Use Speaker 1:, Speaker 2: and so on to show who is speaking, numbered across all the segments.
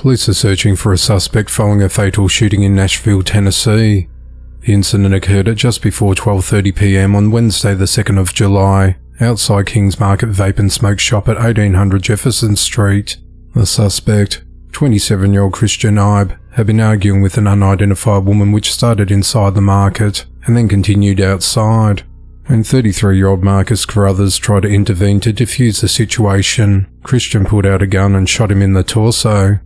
Speaker 1: Police are searching for a suspect following a fatal shooting in Nashville, Tennessee. The incident occurred at just before 12:30 p.m. on Wednesday the 2nd of July, outside King's Market Vape and Smoke Shop at 1800 Jefferson Street. The suspect, 27-year-old Christian Ibe, had been arguing with an unidentified woman which started inside the market and then continued outside. When 33-year-old Marcus Caruthers tried to intervene to defuse the situation, Christian pulled out a gun and shot him in the torso.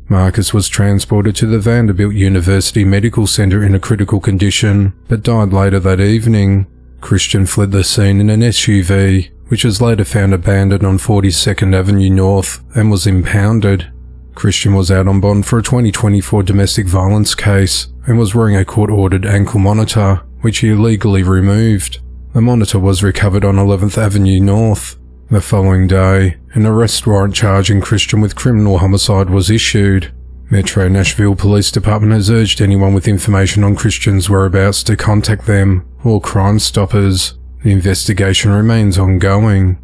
Speaker 1: Marcus was transported to the Vanderbilt University Medical Center in a critical condition, but died later that evening. Christian fled the scene in an SUV, which was later found abandoned on 42nd Avenue North and was impounded. Christian was out on bond for a 2024 domestic violence case and was wearing a court-ordered ankle monitor, which he illegally removed. The monitor was recovered on 11th Avenue North. The following day, an arrest warrant charging Christian with criminal homicide was issued. Metro Nashville Police Department has urged anyone with information on Christian's whereabouts to contact them or Crime Stoppers. The investigation remains ongoing.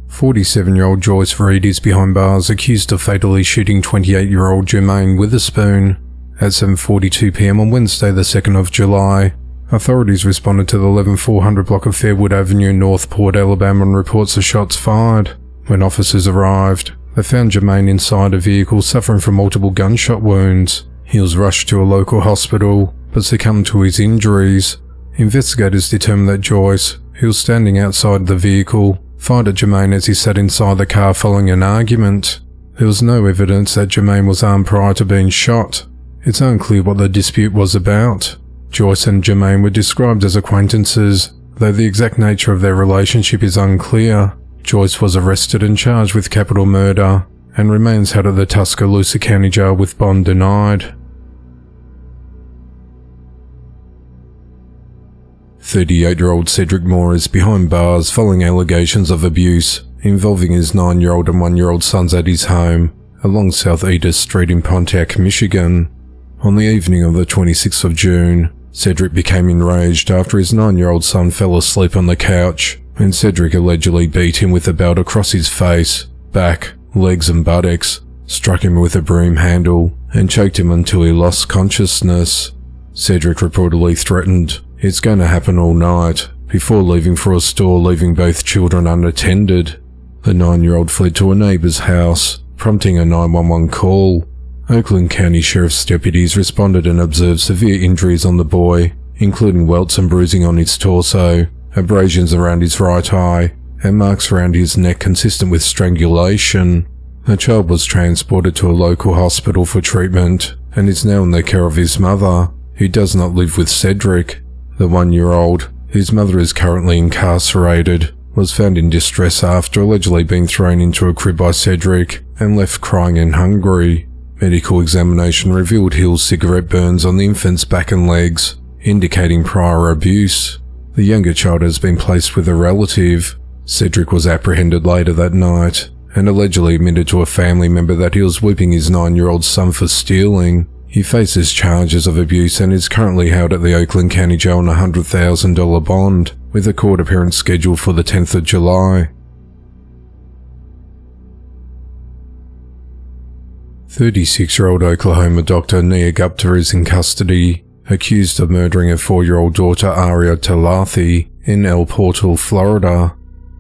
Speaker 1: 47-year-old Joyce Reed is behind bars accused of fatally shooting 28-year-old Jermaine Witherspoon. At 7:42 p.m. on Wednesday the 2nd of July, authorities responded to the 11400 block of Fairwood Avenue in Northport, Alabama on reports of shots fired. When officers arrived, they found Jermaine inside a vehicle suffering from multiple gunshot wounds. He was rushed to a local hospital, but succumbed to his injuries. Investigators determined that Joyce, who was standing outside the vehicle, fired at Jermaine as he sat inside the car following an argument. There was no evidence that Jermaine was armed prior to being shot. It's unclear what the dispute was about. Joyce and Jermaine were described as acquaintances, though the exact nature of their relationship is unclear. Joyce was arrested and charged with capital murder, and remains held at the Tuscaloosa County Jail with bond denied. 38-year-old Cedric Moore is behind bars following allegations of abuse involving his 9-year-old and 1-year-old sons at his home along South Edith Street in Pontiac, Michigan. On the evening of the 26th of June, Cedric became enraged after his 9-year-old son fell asleep on the couch, and Cedric allegedly beat him with a belt across his face, back, legs and buttocks, struck him with a broom handle, and choked him until he lost consciousness. Cedric reportedly threatened, "It's going to happen all night," before leaving for a store, leaving both children unattended. The 9-year-old fled to a neighbor's house, prompting a 911 call. Oakland County Sheriff's deputies responded and observed severe injuries on the boy, including welts and bruising on his torso, abrasions around his right eye, and marks around his neck consistent with strangulation. The child was transported to a local hospital for treatment and is now in the care of his mother, who does not live with Cedric. The 1-year-old, whose mother is currently incarcerated, was found in distress after allegedly being thrown into a crib by Cedric and left crying and hungry. Medical examination revealed Hill's cigarette burns on the infant's back and legs, indicating prior abuse. The younger child has been placed with a relative. Cedric was apprehended later that night and allegedly admitted to a family member that he was whipping his 9-year-old son for stealing. He faces charges of abuse and is currently held at the Oakland County Jail on a $100,000 bond, with a court appearance scheduled for the 10th of July. 36-year-old Oklahoma doctor Neha Gupta is in custody, accused of murdering her 4-year-old daughter Aria Talathi in El Portal, Florida.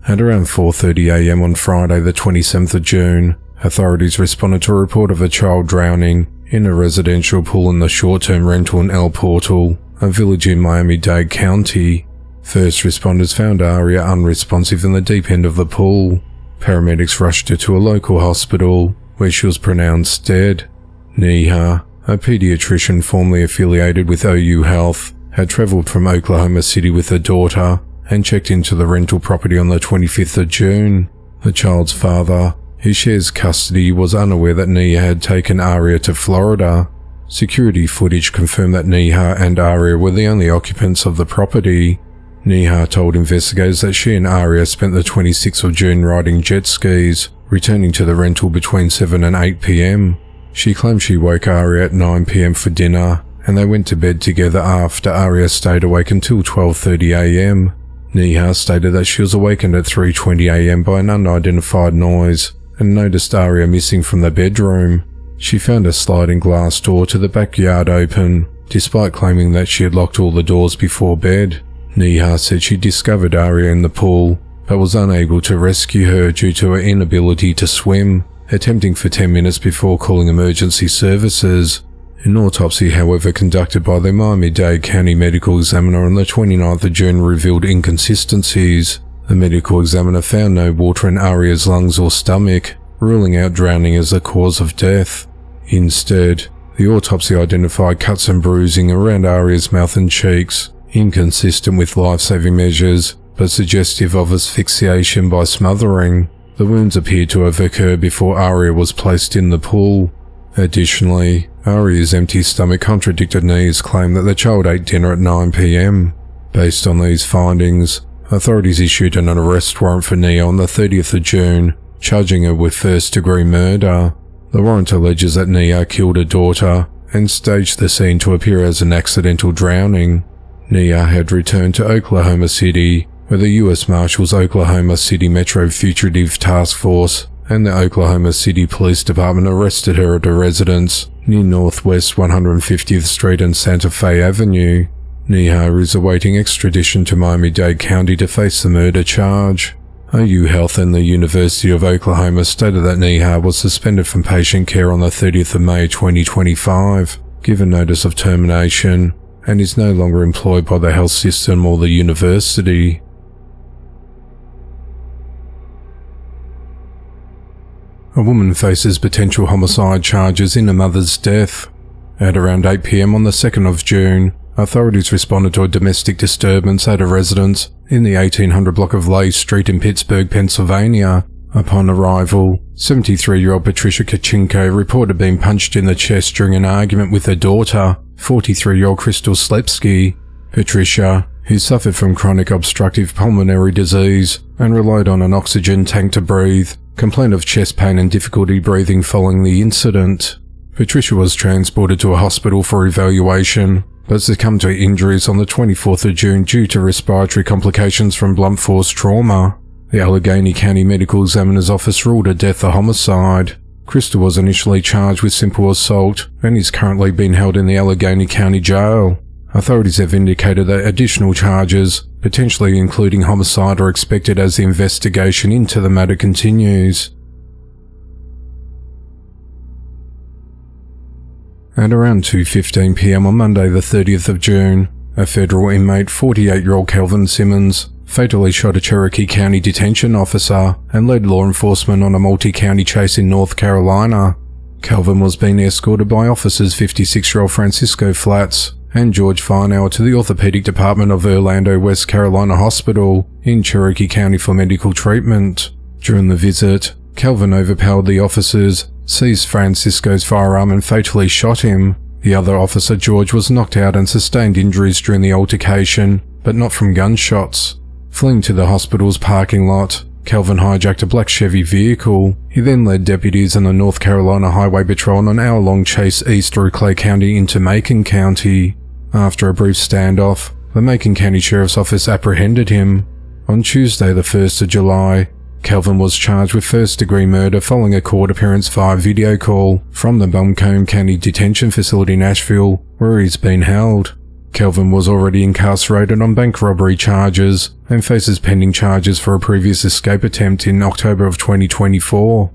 Speaker 1: At around 4:30 a.m. on Friday the 27th of June, authorities responded to a report of a child drowning in a residential pool in the short-term rental in El Portal, a village in Miami-Dade County. First responders found Aria unresponsive in the deep end of the pool. Paramedics rushed her to a local hospital, where she was pronounced dead. Neha, a pediatrician formerly affiliated with OU Health, had traveled from Oklahoma City with her daughter and checked into the rental property on the 25th of June. The child's father, who shares custody, was unaware that Neha had taken Aria to Florida. Security footage confirmed that Neha and Aria were the only occupants of the property. Neha told investigators that she and Aria spent the 26th of June riding jet skis, returning to the rental between 7 and 8 p.m. She claimed she woke Aria at 9 p.m. for dinner, and they went to bed together after Aria stayed awake until 12:30 a.m. Neha stated that she was awakened at 3:20 a.m. by an unidentified noise and noticed Aria missing from the bedroom. She found a sliding glass door to the backyard open, despite claiming that she had locked all the doors before bed. Neha said she discovered Aria in the pool, but was unable to rescue her due to her inability to swim, attempting for 10 minutes before calling emergency services. An autopsy, however, conducted by the Miami-Dade County Medical Examiner on the 29th of June revealed inconsistencies. The medical examiner found no water in Aria's lungs or stomach, ruling out drowning as the cause of death. Instead, the autopsy identified cuts and bruising around Aria's mouth and cheeks, inconsistent with life-saving measures, but suggestive of asphyxiation by smothering. The wounds appeared to have occurred before Aria was placed in the pool. Additionally, Aria's empty stomach contradicted Neha's claim that the child ate dinner at 9 p.m. Based on these findings, authorities issued an arrest warrant for Neha on the 30th of June, charging her with first-degree murder. The warrant alleges that Neha killed her daughter and staged the scene to appear as an accidental drowning. Neha had returned to Oklahoma City, where the U.S. Marshals Oklahoma City Metro Fugitive Task Force and the Oklahoma City Police Department arrested her at a residence near Northwest 150th Street and Santa Fe Avenue. Neha is awaiting extradition to Miami-Dade County to face the murder charge. OU Health and the University of Oklahoma stated that Neha was suspended from patient care on the 30th of May 2025, given notice of termination, and is no longer employed by the health system or the university. A woman faces potential homicide charges in a mother's death. At around 8 p.m. on the 2nd of June, authorities responded to a domestic disturbance at a residence in the 1800 block of Lay Street in Pittsburgh, Pennsylvania. Upon arrival, 73-year-old Patricia Kachinko reported being punched in the chest during an argument with her daughter, 43-year-old Krystal Slepski. Patricia, who suffered from chronic obstructive pulmonary disease and relied on an oxygen tank to breathe, complained of chest pain and difficulty breathing following the incident. Patricia was transported to a hospital for evaluation, but succumbed to injuries on the 24th of June due to respiratory complications from blunt force trauma. The Allegheny County Medical Examiner's Office ruled her death a homicide. Krystal was initially charged with simple assault and is currently being held in the Allegheny County Jail. Authorities have indicated that additional charges, potentially including homicide, are expected as the investigation into the matter continues. At around 2:15 p.m. on Monday the 30th of June, a federal inmate, 48-year-old Kelvin Simmons, fatally shot a Cherokee County detention officer and led law enforcement on a multi-county chase in North Carolina. Kelvin was being escorted by officers 56-year-old Francisco Flats and George Farnell to the orthopedic department of Orlando, West Carolina Hospital in Cherokee County for medical treatment. During the visit, Kelvin overpowered the officers, seized Francisco's firearm and fatally shot him. The other officer, George, was knocked out and sustained injuries during the altercation, but not from gunshots. Fleeing to the hospital's parking lot, Kelvin hijacked a black Chevy vehicle. He then led deputies and the North Carolina Highway Patrol on an hour-long chase east through Clay County into Macon County. After a brief standoff, the Macon County Sheriff's Office apprehended him. On Tuesday, the 1st of July, Kelvin was charged with first-degree murder following a court appearance via video call from the Buncombe County Detention Facility, Nashville, where he's been held. Kelvin was already incarcerated on bank robbery charges and faces pending charges for a previous escape attempt in October of 2024.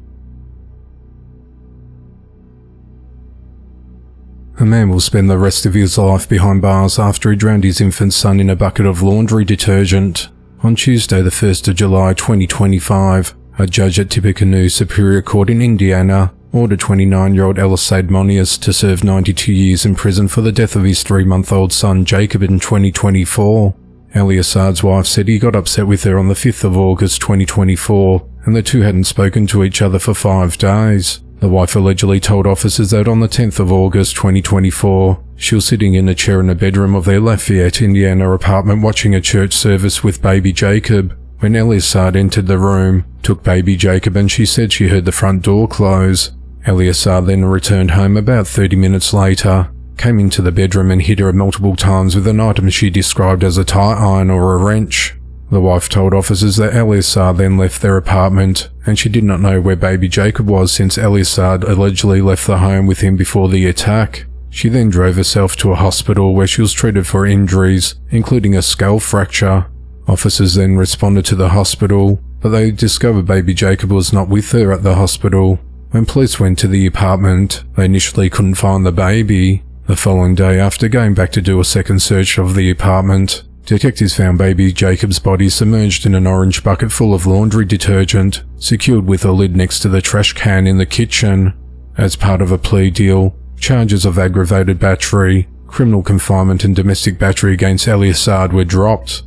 Speaker 1: A man will spend the rest of his life behind bars after he drowned his infant son in a bucket of laundry detergent. On Tuesday, the 1st of July 2025, a judge at Tippecanoe Superior Court in Indiana ordered 29-year-old Eliasard Moneus to serve 92 years in prison for the death of his 3-month-old son Jacob in 2024. Eliasard's wife said he got upset with her on the 5th of August 2024, and the two hadn't spoken to each other for 5 days. The wife allegedly told officers that on the 10th of August 2024, she was sitting in a chair in the bedroom of their Lafayette, Indiana apartment watching a church service with baby Jacob, when Eliasard entered the room, took baby Jacob, and she said she heard the front door close. Eliasard then returned home about 30 minutes later, came into the bedroom and hit her multiple times with an item she described as a tie iron or a wrench. The wife told officers that Eliasard then left their apartment, and she did not know where baby Jacob was since Eliasard allegedly left the home with him before the attack. She then drove herself to a hospital where she was treated for injuries, including a skull fracture. Officers then responded to the hospital, but they discovered baby Jacob was not with her at the hospital. When police went to the apartment, they initially couldn't find the baby. The following day, after going back to do a second search of the apartment, detectives found baby Jacob's body submerged in an orange bucket full of laundry detergent, secured with a lid next to the trash can in the kitchen. As part of a plea deal, charges of aggravated battery, criminal confinement and domestic battery against Eliasard were dropped.